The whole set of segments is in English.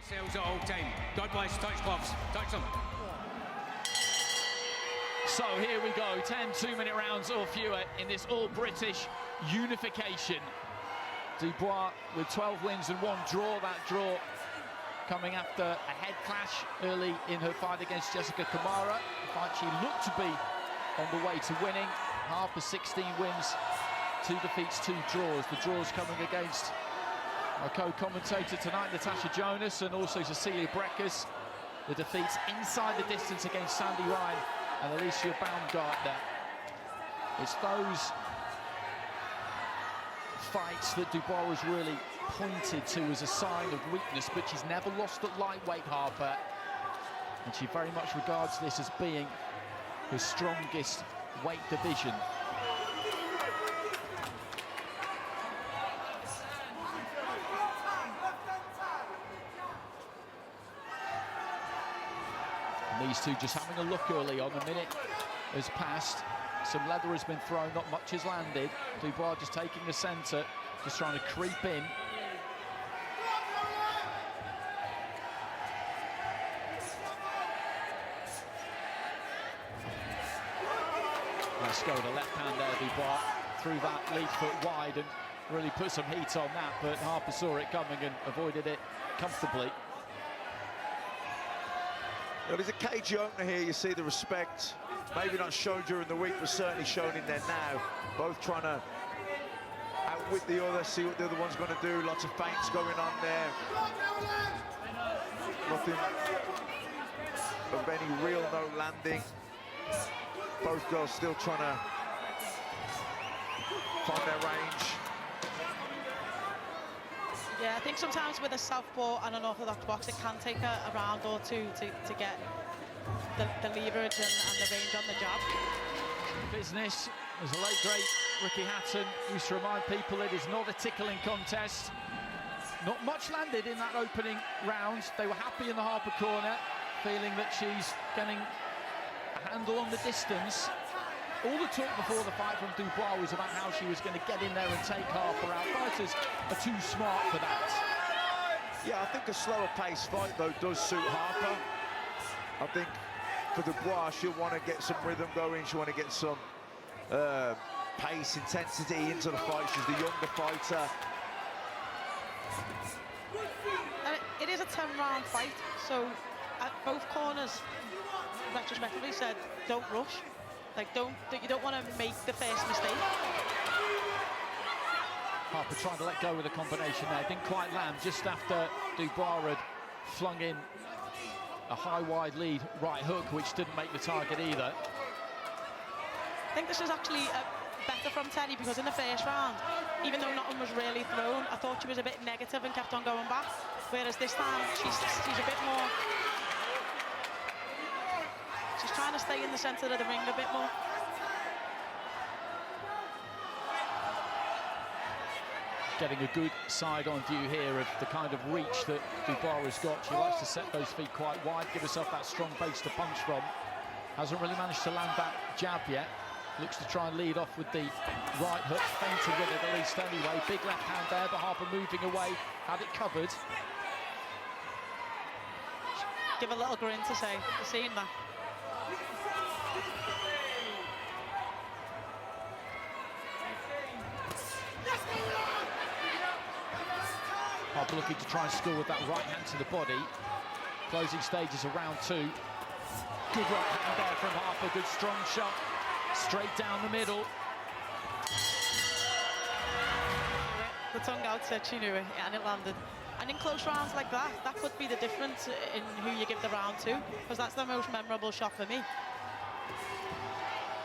Ourselves at all time. Dubois, touch gloves. Touch them. So here we go, 10 two-minute rounds or fewer in this all-British unification. Dubois with 12 wins and 1 draw. That draw coming after a head clash early in her fight against Jessica Kamara. A fight she looked to be on the way to winning. Harper 16 wins, 2 defeats, 2 draws. The draws coming against our co-commentator tonight, Natasha Jonas, and also Cecilia Breckus. The defeats inside the distance against Sandy Ryan and Alicia Baumgartner. It's those fights that Dubois was really pointed to as a sign of weakness, but she's never lost at lightweight, Harper. And she very much regards this as being her strongest weight division. And these two just having a look early on. A minute has passed. Some leather has been thrown, not much has landed. Dubois just taking the centre, just trying to creep in. Let's go, the left hand there, Dubois, threw that lead foot wide and really put some heat on that, but Harper saw it coming and avoided it comfortably. Well, there's a cage opener here, you see the respect. Maybe not shown during the week, but certainly shown in there now. Both trying to outwit the other, see what the other one's going to do. Lots of feints going on there. Nothing of any real note landing. Both girls still trying to find their range. Yeah, I think sometimes with a southpaw and an orthodox box, it can take a round or two to get the leverage and the range on the jab. Business, as the late great Ricky Hatton used to remind people, it is not a tickling contest. Not much landed in that opening round. They were happy in the Harper corner, feeling that she's getting a handle on the distance. All the talk before the fight from Dubois was about how she was going to get in there and take Harper out. Fighters are too smart for that. Yeah, I think a slower pace fight, though, does suit Harper. I think for Dubois, she'll want to get some rhythm going. She'll want to get some pace, intensity into the fight. She's the younger fighter. It is a 10-round fight, so at both corners, retrospectively said, don't rush. Like, you don't want to make the first mistake. Harper trying to let go with a combination there, didn't quite land just after Dubois had flung in a high wide lead right hook, which didn't make the target either. I think this is actually better from Terri, because in the first round, even though nothing was really thrown, I thought she was a bit negative and kept on going back. Whereas this time, she's a bit more... She's trying to stay in the centre of the ring a bit more. Getting a good side-on view here of the kind of reach that Dubois has got. She likes to set those feet quite wide, give herself that strong base to punch from. Hasn't really managed to land that jab yet. Looks to try and lead off with the right hook, feinting with it at least anyway. Big left hand there, but Harper moving away, had it covered. Give a little grin to say, you've seen that. Harper looking to try and score with that right hand to the body. Closing stages of round 2. Good right hand there from Harper, good strong shot. Straight down the middle. The tongue out said she knew it, and it landed. And in close rounds like that, that could be the difference in who you give the round to, because that's the most memorable shot for me.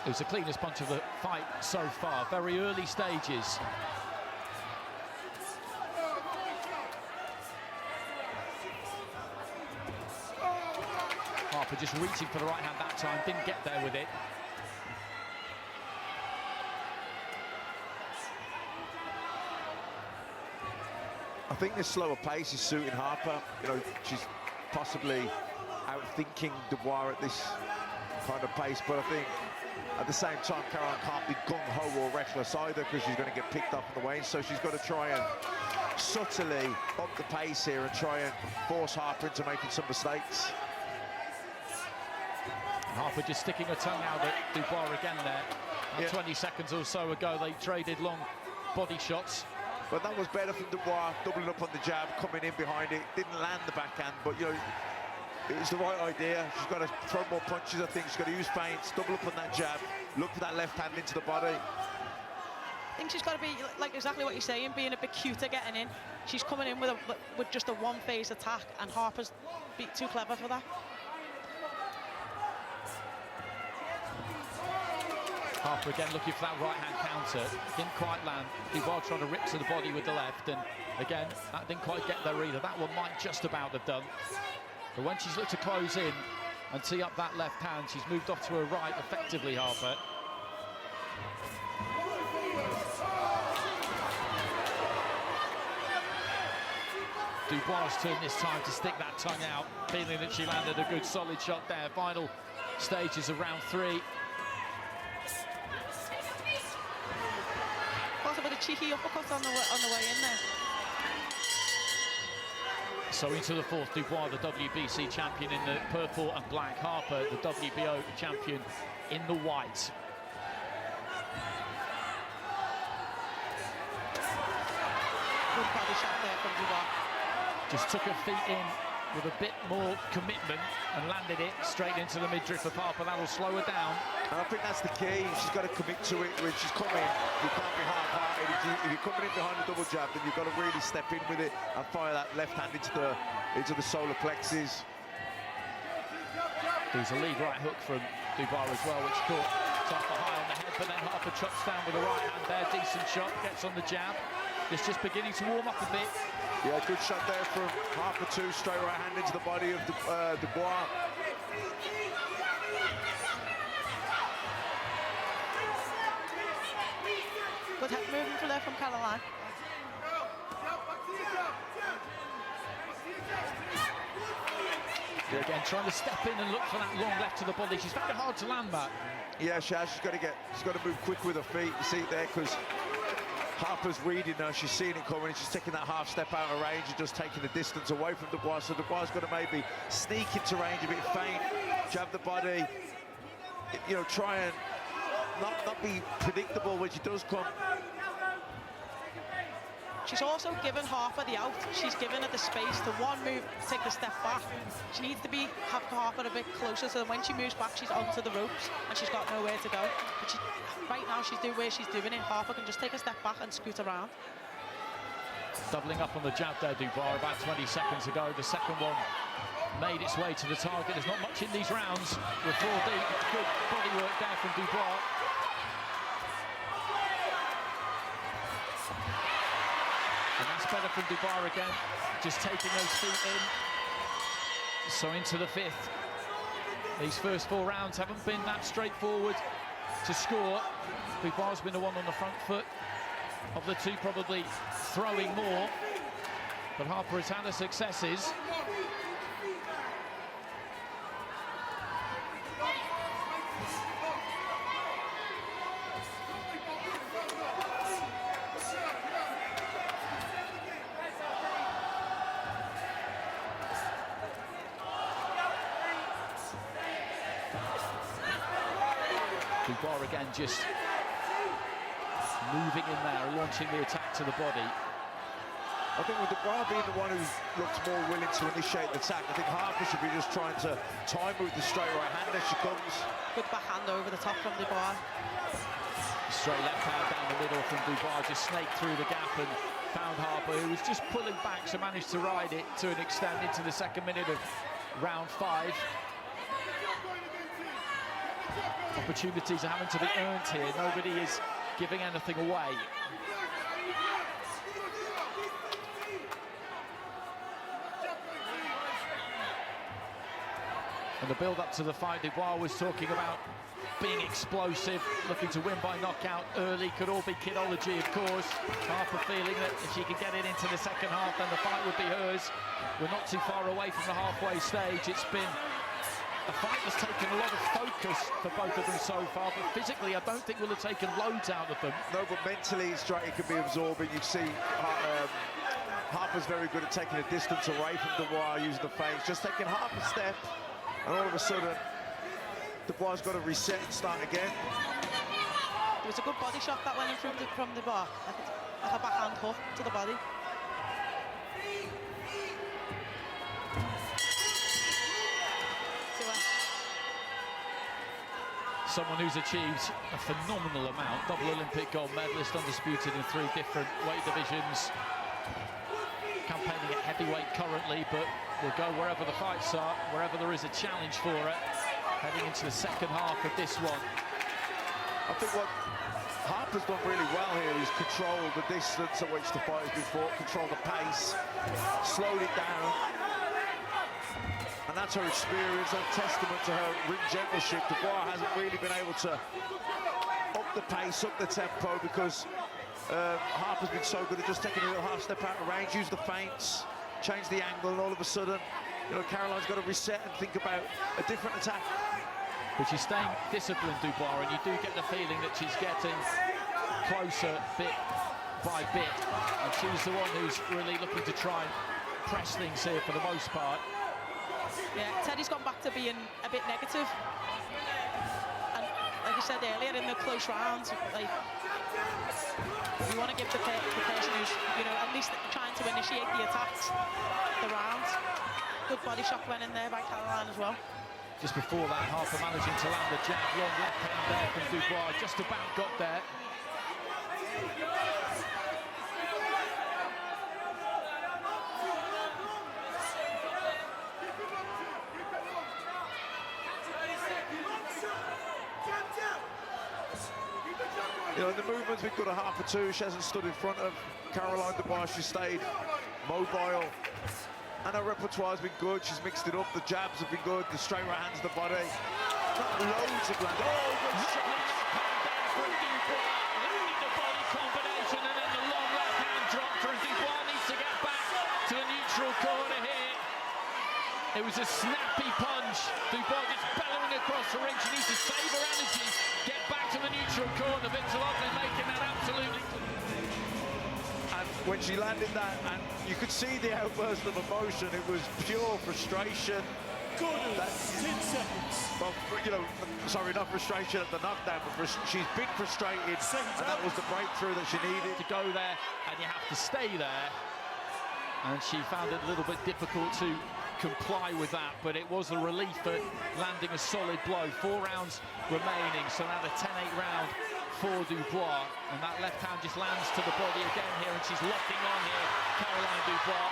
It was the cleanest punch of the fight so far, very early stages. Harper just reaching for the right hand that time, didn't get there with it. I think this slower pace is suiting Harper. You know, she's possibly outthinking Dubois at this kind of pace, but I think at the same time, Caroline can't be gung-ho or reckless either, because she's going to get picked up on the way, so she's got to try and subtly up the pace here and try and force Harper into making some mistakes. Harper just sticking her tongue out at Dubois again there. Yeah. 20 seconds or so ago, they traded long body shots. But that was better from Dubois, doubling up on the jab, coming in behind it. Didn't land the backhand, but, you know, it was the right idea. She's got to throw more punches, I think. She's got to use feints, double up on that jab, look for that left hand into the body. I think she's got to be, like exactly what you're saying, being a bit cuter getting in. She's coming in with just a one-phase attack, and Harper's too clever for that. Harper again looking for that right-hand counter. Didn't quite land. Dubois trying to rip to the body with the left, and again, that didn't quite get there either. That one might just about have done. But when she's looked to close in and tee up that left hand, she's moved off to her right effectively, Harper. Dubois' turn this time to stick that tongue out, feeling that she landed a good solid shot there. Final stages of round 3. Also with a cheeky uppercut on the way in there. So into the 4th, Dubois, the WBC champion in the purple and black. Harper, the WBO champion in the white. Good body shot there from Dubois. Just took her feet in with a bit more commitment and landed it straight into the midriff of Harper. That'll slow her down. And I think that's the key. She's got to commit to it. When she's coming, you can't be half-hearted. If you're coming in behind the double jab, then you've got to really step in with it and fire that left hand into the solar plexus. There's a lead right hook from Dubois as well, which caught Harper high on the head, but then Harper chops down with the right hand there. Decent shot, gets on the jab. It's just beginning to warm up a bit. Yeah, good shot there from Harper too. Straight right hand into the body of Dubois. Good head movement from there from Caroline. Yeah, again, trying to step in and look for that long left to the body. She's very hard to land that. Yeah, she has. She's got to move quick with her feet. You see it there, because Harper's reading her. She's seeing it coming. She's taking that half step out of range and just taking the distance away from Dubois. So Dubois got to maybe sneak into range a bit, feint, jab the body. You know, try and not be predictable when she does come. She's also given Harper the out. She's given her the space to one move, take a step back. She needs to have Harper a bit closer, so when she moves back, she's onto the ropes and she's got nowhere to go. But right now, she's doing where she's doing it. Harper can just take a step back and scoot around. Doubling up on the jab there, Dubois, about 20 seconds ago. The second one made its way to the target. There's not much in these rounds. We're 4 deep. Good body work there from Dubois. And that's better from Dubois again, just taking those feet in. So into the 5th. These first 4 rounds haven't been that straightforward to score. Dubois has been the one on the front foot of the two, probably throwing more. But Harper has had her successes. Dubois again just moving in there, launching the attack to the body. I think with Dubois being the one who looks more willing to initiate the attack, I think Harper should be just trying to time with the straight right hand as she comes. Good backhand over the top from Dubois. Straight left hand down the middle from Dubois, just snaked through the gap and found Harper, who was just pulling back, so managed to ride it to an extent into the second minute of round 5. Opportunities are having to be earned here. Nobody is giving anything away. And the build-up to the fight, Dubois was talking about being explosive, looking to win by knockout early. Could all be kidology, of course. Harper feeling that if she could get it into the second half, then the fight would be hers. We're not too far away from the halfway stage. It's been a fight that's taken a lot of focus for both of them so far, but physically I don't think we'll have taken loads out of them. No, but mentally, it can be absorbing. You see Harper's very good at taking a distance away from Dubois, using the feints, just taking half a step, and all of a sudden, Dubois got to reset and start again. It was a good body shot that went in from Dubois, like a backhand hook to the body. Someone who's achieved a phenomenal amount, double Olympic gold medalist, undisputed in 3 different weight divisions. Campaigning at heavyweight currently, but will go wherever the fights are, wherever there is a challenge for it. Heading into the second half of this one. I think what Harper's done really well here is control the distance at which the fight has been fought, control the pace, slowed it down. And that's her experience, a testament to her ring generalship. Dubois hasn't really been able to up the pace, up the tempo, because Harper's been so good at just taking a little half step out of range, use the feints, change the angle, and all of a sudden, you know, Caroline's got to reset and think about a different attack. But she's staying disciplined, Dubois, and you do get the feeling that she's getting closer bit by bit. And she's the one who's really looking to try and press things here for the most part. Yeah, Terry's gone back to being a bit negative. And like I said earlier, in the close rounds, like, we want to give the person who's, you know, at least trying to initiate the attacks, the rounds. Good body shot went in there by Caroline as well. Just before that, Harper managing to land the jab, long left hand there from Dubois, just about got there. You know, the movement's been good at Harper too. She hasn't stood in front of Caroline Dubois. She stayed mobile. And her repertoire's been good. She's mixed it up. The jabs have been good. The straight right hands to the body. Not loads of land. Oh, good shot. From Dubois, landing the body combination, and then the long left hand drop for Dubois. Needs to get back to the neutral corner here. It was a snappy punch. Dubois just bellowing across the ring. She needs to save her energy, get back to the neutral corner. Vincelotti making that absolutely. And when she landed that, and you could see the outburst of emotion, it was pure frustration. Good. 10 seconds. Well, you know, sorry, not frustration at the knockdown, but she's been frustrated, and that was the breakthrough that she needed. To go there, and you have to stay there. And she found it a little bit difficult to comply with that, but it was a relief at landing a solid blow. 4 rounds remaining, so now the 10-8 round for Dubois, and that left hand just lands to the body again here, and she's locking on here, Caroline Dubois.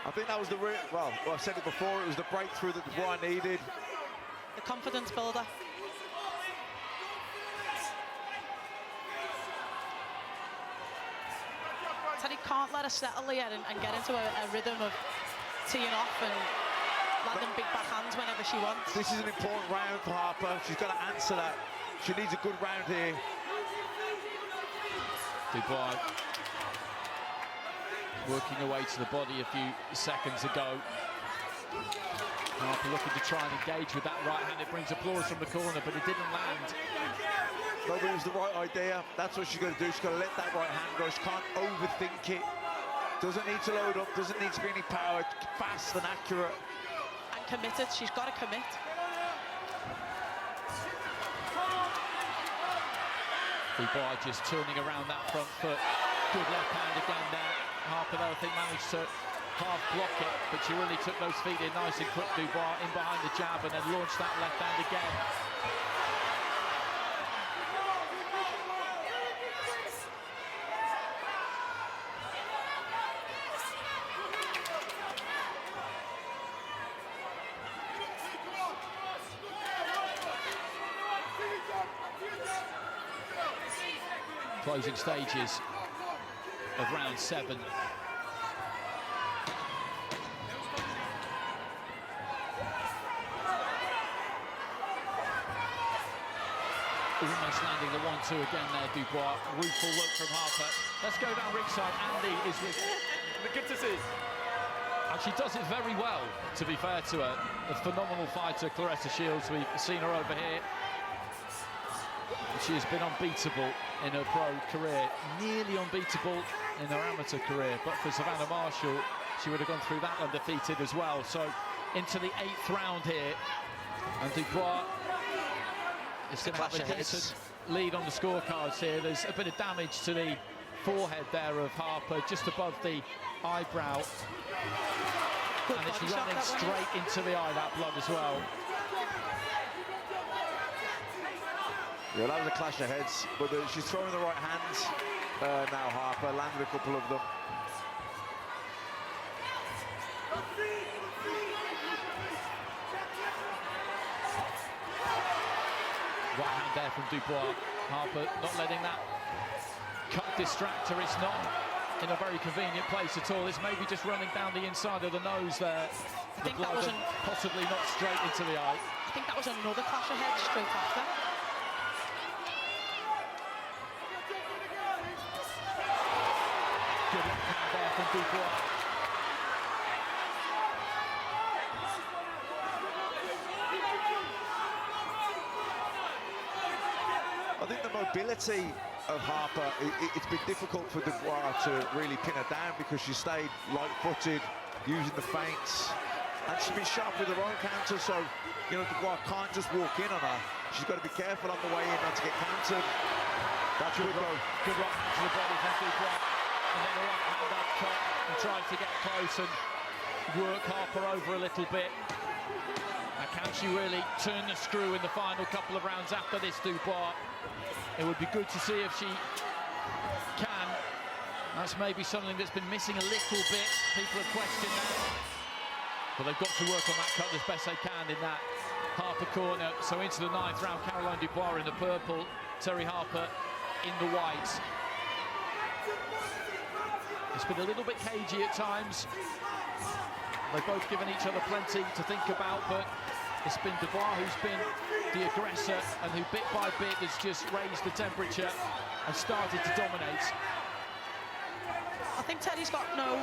I think that was the well, I've said it before, it was the breakthrough that Dubois needed. The confidence builder. Terry can't let her settle here and get into a rhythm of teeing off and landing big backhands whenever she wants. This is an important round for Harper. She's got to answer that. She needs a good round here. Dubois working away to the body a few seconds ago. Harper looking to try and engage with that right hand. It brings applause from the corner, but it didn't land. No, but it was the right idea. That's what she's got to do. She's got to let that right hand go. She can't overthink it. Doesn't need to load up, doesn't need to be any power. Fast and accurate. And committed. She's got to commit. Dubois just turning around that front foot. Good left hand again there. Harper, though, I think managed to half block it, but she really took those feet in nice and quick. Dubois in behind the jab and then launched that left hand again. Closing stages of round 7. Almost landing the 1-2 again there, Dubois. Rueful look from Harper. Let's go down ringside. Andy is with... Good to see. And she does it very well, to be fair to her. A phenomenal fighter, Claressa Shields. We've seen her over here. She has been unbeatable in her pro career, nearly unbeatable in her amateur career, but for Savannah Marshall, she would have gone through that undefeated as well. So into the 8th round here, and Dubois is going to have a decent lead on the scorecards here. There's a bit of damage to the forehead there of Harper, just above the eyebrow. Good and it's body shot, running that one. straight into the eye, that blood as well. Yeah, that was a clash of heads, but she's throwing the right hands now, Harper, landed a couple of them. Right hand there from Dubois. Harper not letting that cut distract her. It's not in a very convenient place at all. It's maybe just running down the inside of the nose there. I think that was possibly not straight into the eye. I think that was another clash of heads straight after. Good left hand there from Dubois. I think the mobility of Harper, it's been difficult for Dubois to really pin her down because she stayed light-footed, using the feints, and she's been sharp with her own counter, so, you know, Dubois can't just walk in on her. She's got to be careful on the way in not to get countered. That's good go. Good right hand to the body from Dubois, and then a right hand upcut, and tries to get close and work Harper over a little bit. Now, can she really turn the screw in the final couple of rounds after this, Dubois? It would be good to see if she can. That's maybe something that's been missing a little bit. People have questioned that. But they've got to work on that cut as best they can in that Harper corner. So into the 9th round, Caroline Dubois in the purple, Terri Harper in the white. It's been a little bit cagey at times. They've both given each other plenty to think about, but it's been Dubois who's been the aggressor and who bit by bit has just raised the temperature and started to dominate. I think Terry's got no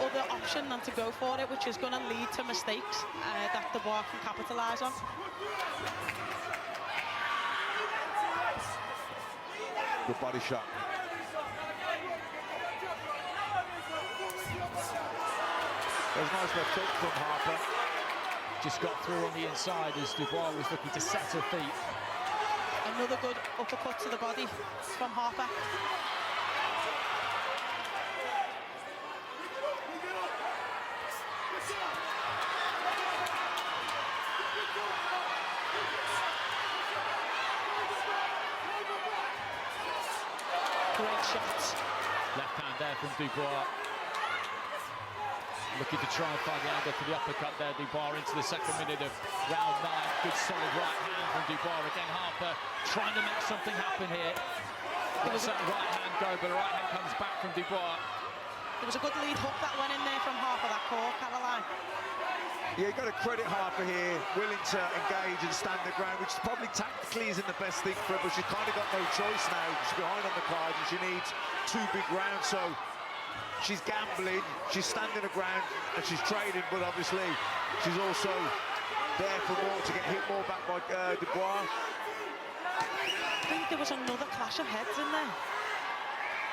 other option than to go for it, which is going to lead to mistakes that Dubois can capitalise on. Good body shot. There's a nice left hook from Harper. Just got through on the inside as Dubois was looking to set her feet. Another good uppercut to the body from Harper. Great shots. Left hand there from Dubois. Looking to try and find the angle for the uppercut there. Dubois into the 2nd minute of round 9. Good solid right hand from Dubois. Again, Harper trying to make something happen here. Lets that right hand go, but the right hand comes back from Dubois. There was a good lead hook that went in there from Harper, that core, Caroline. Yeah, you've got to credit Harper here, willing to engage and stand the ground, which probably tactically isn't the best thing for her, but she's kind of got no choice now. She's behind on the card and she needs 2 big rounds, so she's gambling, she's standing her ground and she's trading, but obviously she's also there for more, to get hit more back by Dubois. I think there was another clash of heads in there.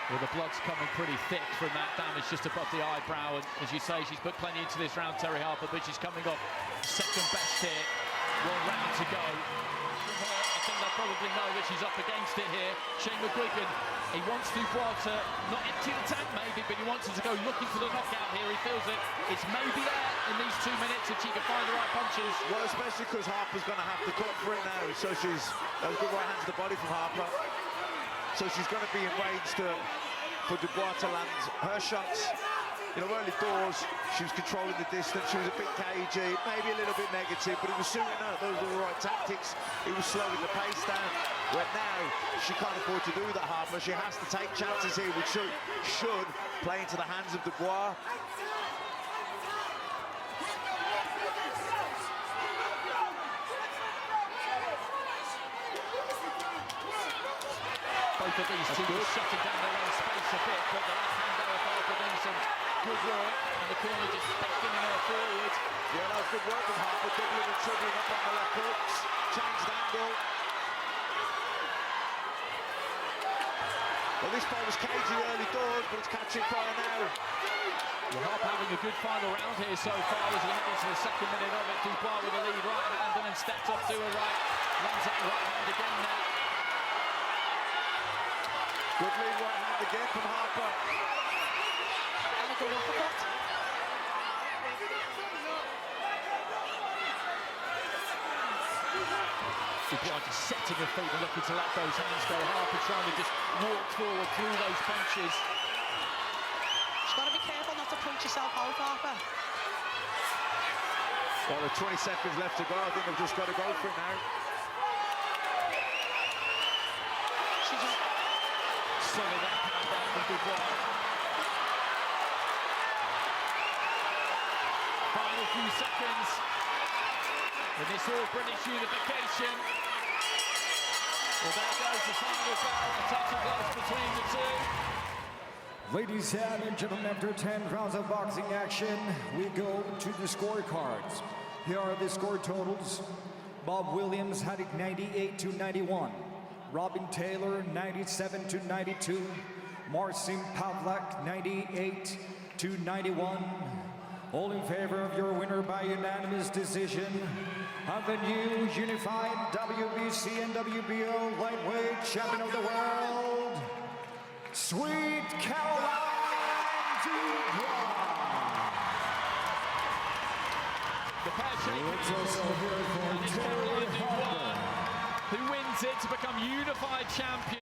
Well, the blood's coming pretty thick from that damage just above the eyebrow, and as you say, she's put plenty into this round, Terri Harper, but she's coming off 2nd best here. 1 round to go. I think they'll probably know that she's up against it here. Shane McGuigan, he wants Dubois to not empty the tank maybe, but he wants her to go looking for the knockout here. He feels that it's maybe there in these 2 minutes if she can find the right punches. Well, especially because Harper's going to have to cut for it now, so that was a good right hand to the body from Harper. So she's going to be in range for Dubois to land her shots. You know, early doors, she was controlling the distance, she was a bit cagey, maybe a little bit negative, but it was suiting her. Those were the right tactics. It was slowing the pace down. Where now, she can't afford to do that, Harper. She has to take chances here, which should play into the hands of Dubois. Both of these teams shutting down their own space a bit, but the left hand there of Harper doing some good work, and the corner just beckoning her forward. Yeah, that was good work from Harper, doubling and tripling up on the left hooks, changed angle. Well, this fight was cagey early doors, but it's catching fire now. Well, Harper having a good final round here so far as he heads into the second minute of it. Dubois with a lead right hand and then steps up to a right. Lands that right hand again now. Good lead right hand again from Harper. And a good uppercut. Dubois just setting her feet and looking to let those hands go. Harper trying to just walk forward through those punches. She's got to be careful not to punch yourself out, Harper. Well, with 20 seconds left to go, I think they've just got to go for it now. She's just... Solid that pound down from Dubois. Final few seconds in this all British unification. Well, there goes the final bell, a touch of gloves between the two. Ladies and gentlemen, after 10 rounds of boxing action, we go to the scorecards. Here are the score totals. Bob Williams had it 98-91. Robin Taylor 97-92. Marcin Pavlak 98-91. All in favor of your winner by unanimous decision of the new unified WBC and WBO lightweight champion of the world, Sweet Caroline Dubois. The pair shaking Let's also hear from and it's Terri Caroline Harper. Dubois who wins it to become unified champion.